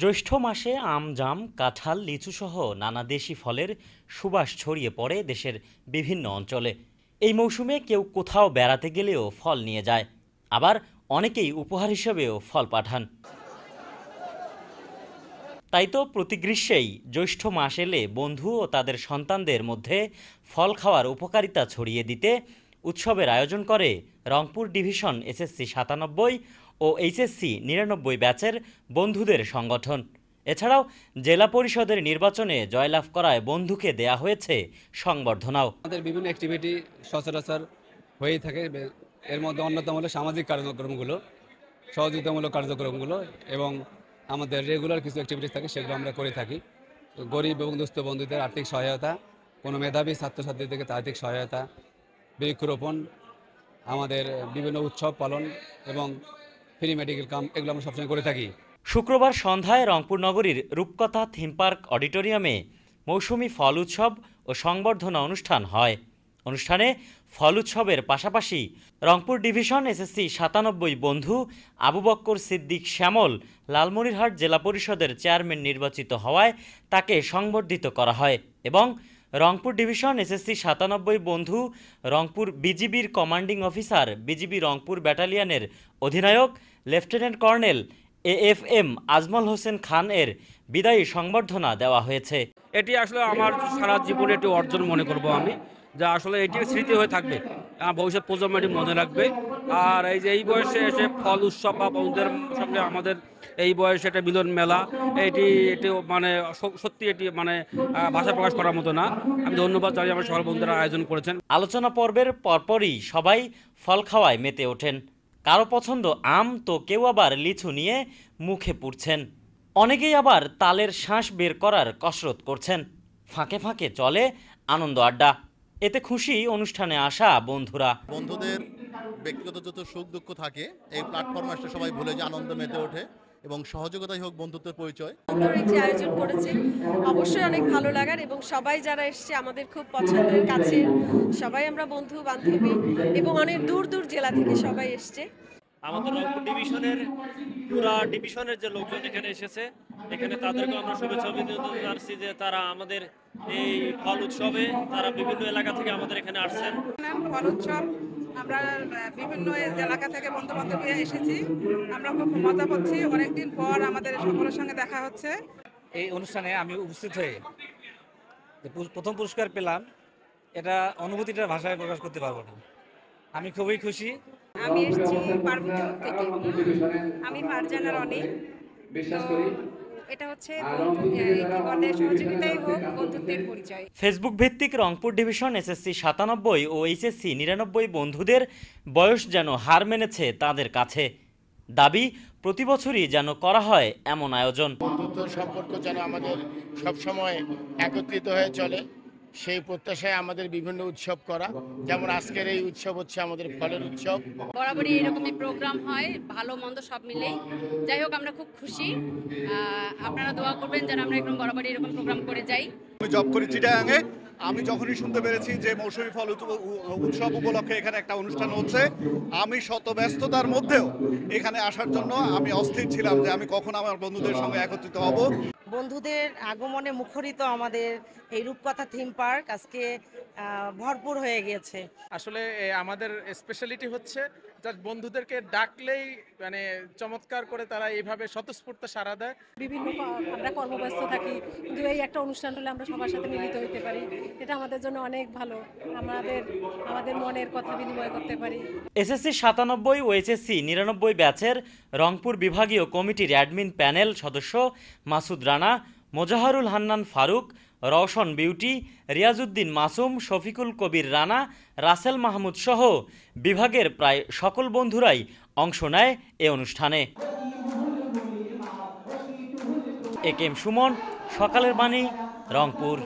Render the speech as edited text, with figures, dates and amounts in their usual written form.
জ্যৈষ্ঠ মাসে আম, জাম, কাঁঠাল, লিচুসহ নানা দেশি ফলের সুবাস ছড়িয়ে পড়ে দেশের বিভিন্ন অঞ্চলে। এই মৌসুমে কেউ কোথাও বেড়াতে গেলেও ফল নিয়ে যায়, আবার অনেকেই উপহার হিসেবেও ফল পাঠান। তাই তো প্রতি গ্রীষ্মেই জ্যৈষ্ঠ মাস এলে বন্ধু ও তাদের সন্তানদের মধ্যে ফল খাওয়ার উপকারিতা ছড়িয়ে দিতে উৎসবের আয়োজন করে রংপুর ডিভিশন এসএসসি 97 ও এইচএসসি 99 ব্যাচের বন্ধুদের সংগঠন। এছাড়াও জেলা পরিষদের নির্বাচনে জয়লাভ করায় বন্ধুকে দেয়া হয়েছে সংবর্ধনাও। আমাদের বিভিন্ন অ্যাক্টিভিটি সচরাচর হয়েই থাকে, এর মধ্যে অন্যতম হলো সামাজিক কার্যক্রমগুলো, সহযোগিতামূলক কার্যক্রমগুলো এবং আমাদের রেগুলার কিছু অ্যাক্টিভিটিস থাকে, সেগুলো আমরা করে থাকি। গরিব এবং দুস্থ বন্ধুদের আর্থিক সহায়তা, কোনো মেধাবী ছাত্রছাত্রীদেরকে আর্থিক সহায়তা, বৃক্ষরোপণ, আমাদের বিভিন্ন উৎসব পালন এবং ফ্রি মেডিকেল ক্যাম্প, এগুলো আমরা সবসময় করে থাকি। শুক্রবার সন্ধ্যায় রংপুর নগরীর রূপকথা থিম পার্ক অডিটোরিয়ামে মৌসুমি ফল উৎসব ও সংবর্ধনা অনুষ্ঠান হয়। অনুষ্ঠানে ফল উৎসবের পাশাপাশি রংপুর ডিভিশন এসএসসি 97 বন্ধু আবু বক্কর সিদ্দিক শ্যামল লালমনিরহাট জেলা পরিষদের চেয়ারম্যান নির্বাচিত হওয়ায় তাকে সংবর্ধিত করা হয় এবং রংপুর ডিভিশন এসএসসি 97 বন্ধু রংপুর বিজিবির কমান্ডিং অফিসার বিজিবি রংপুর ব্যাটালিয়নের অধিনায়ক lieutenant colonel AFM Azmal Hossain Khan এর বিদায়ী সংবর্ধনা দেওয়া হয়েছে। এটি আসলে আমার সারা জীবনে একটি অর্জন মনে করব আমি, যা আসলে এটি স্মৃতি হয়ে থাকবে, ভবিষ্যৎ প্রজন্ম এটি মনে রাখবে। আর এই যে এই বয়সে এসে ফল উৎসব বা বন্ধুদের সঙ্গে আমাদের এই বয়সে একটা মিলন মেলা, এটি মানে সত্যি এটি মানে ভাষা প্রকাশ করার মতো না। আমি ধন্যবাদ জানাই আমার সকল বন্ধুরা আয়োজন করেছেন। আলোচনা পর্বের পরপরই সবাই ফল খাওয়ায় মেতে ওঠেন। কারো পছন্দ আম, তো কেউ আবার লিচু নিয়ে মুখে পুড়ছেন। অনেকেই আবার তালের শাঁস বের করার কসরত করছেন। ফাঁকে ফাঁকে চলে আনন্দ আড্ডা। এতে খুশি অনুষ্ঠানে আসা বন্ধুরা। বন্ধুদের ব্যক্তিগত যত সুখ দুঃখ থাকে এই প্ল্যাটফর্মে আসলে সবাই ভুলে যে আনন্দ মেতে ওঠে এবং সহযোগিতাই হোক বন্ধুত্বের পরিচয়। একটি আয়োজন করেছে, অবশ্যই অনেক ভালো লাগার এবং সবাই যারা এসছে আমাদের খুব পছন্দের কাছে, সবাই আমরা বন্ধু বান্ধবী এবং অনেক দূর দূর জেলা থেকে সবাই এসছে। আমাদের রংপুর ডিভিশনের পুরা ডিভিশনের যে লোকজন এখানে এসেছে, এখানে তাদেরকে আমরা শুভেচ্ছা অভিনন্দন জানাচ্ছি যে তারা আমাদের এই ফল উৎসবে তারা বিভিন্ন এলাকা থেকে আমাদের এখানে আসছেন। ফল উৎসব আমরা বিভিন্ন এলাকা থেকে বন্ধু বান্ধবী এসেছি, আমরা খুব মজা পাচ্ছি। অনেকদিন পর আমাদের সকলের সঙ্গে দেখা হচ্ছে। এই অনুষ্ঠানে আমি উপস্থিত হয়ে প্রথম পুরস্কার পেলাম, এটা অনুভূতিটা ভাষায় প্রকাশ করতে পারবো না। আমি খুবই খুশি। আমি এসেছি পার্বতীপুর থেকে, আমি ফারজানা রনি। এটা হচ্ছে সহযোগিতাই হোক বন্ধুত্বের পরিচয়। ফেসবুক ভিত্তিক রংপুর ডিভিশন এসএসসি 97 ও এইচএসসি 99 বন্ধুদের বয়স যেন হার মেনেছে তাদের কাছে। দাবি প্রতি বছরই যেন করা হয় এমন আয়োজন। বন্ধুত্ব সম্পর্ক যেন আমাদের সবসময় একত্রিত হয়ে চলে, সেই প্রত্যাশায় আমাদের বিভিন্ন উৎসব করা, যেমন আজকের এই উৎসব হচ্ছে আমাদের ফলের উৎসব। বরাবরই এরকমই প্রোগ্রাম হয়, ভালো মন্দ সব মিলেই। যাই হোক, আমরা খুব খুশি। আপনারা দোয়া করবেন যেন আমরা এরকম বরাবরই এরকম প্রোগ্রাম করে যাই। আমি জব করি চিটাগাঙে। আমি যখনই শুনতে পেরেছি যে মৌসুমী ফল উৎসব উপলক্ষে এখানে একটা অনুষ্ঠান হচ্ছে, আমি শত ব্যস্ততার মধ্যেও এখানে আসার জন্য আমি অস্থির ছিলাম যে আমি কখন আমার বন্ধুদের সঙ্গে একত্রিত হব। বন্ধুদের আগমনে মুখরিত আমাদের এই রূপকথা থিম পার্ক আজকে ভরপুর হয়ে গিয়েছে। আসলে আমাদের স্পেশালিটি হচ্ছে বন্ধুদেরকে ডাকলেই মানে চমৎকার করে তারা এইভাবে স্বতঃস্ফূর্ত সাড়া দেয়। বিভিন্ন আমরা কর্মব্যস্ত থাকি, কিন্তু এই একটা অনুষ্ঠান হলে আমরা সবার সাথে মিলিত হতে পারি, এটা আমাদের জন্য অনেক ভালো। আমাদের মনের কথা বিনিময় করতে পারি। এসএসসি 97 ও এইচএসসি 99 ব্যাচের রংপুর বিভাগীয় কমিটির অ্যাডমিন প্যানেল সদস্য মাসুদ রানা, মোজাহারুল হান্নান ফারুক, রওশন বিউটি, রিয়াজউদ্দিন মাসুম, শফিকুল কবির রানা, রাসেল মাহমুদ সহ বিভাগের প্রায় সকল বন্ধুরাই অংশ নেয় এ অনুষ্ঠানে। একেএম সুমন, সকালের বাণী, রংপুর।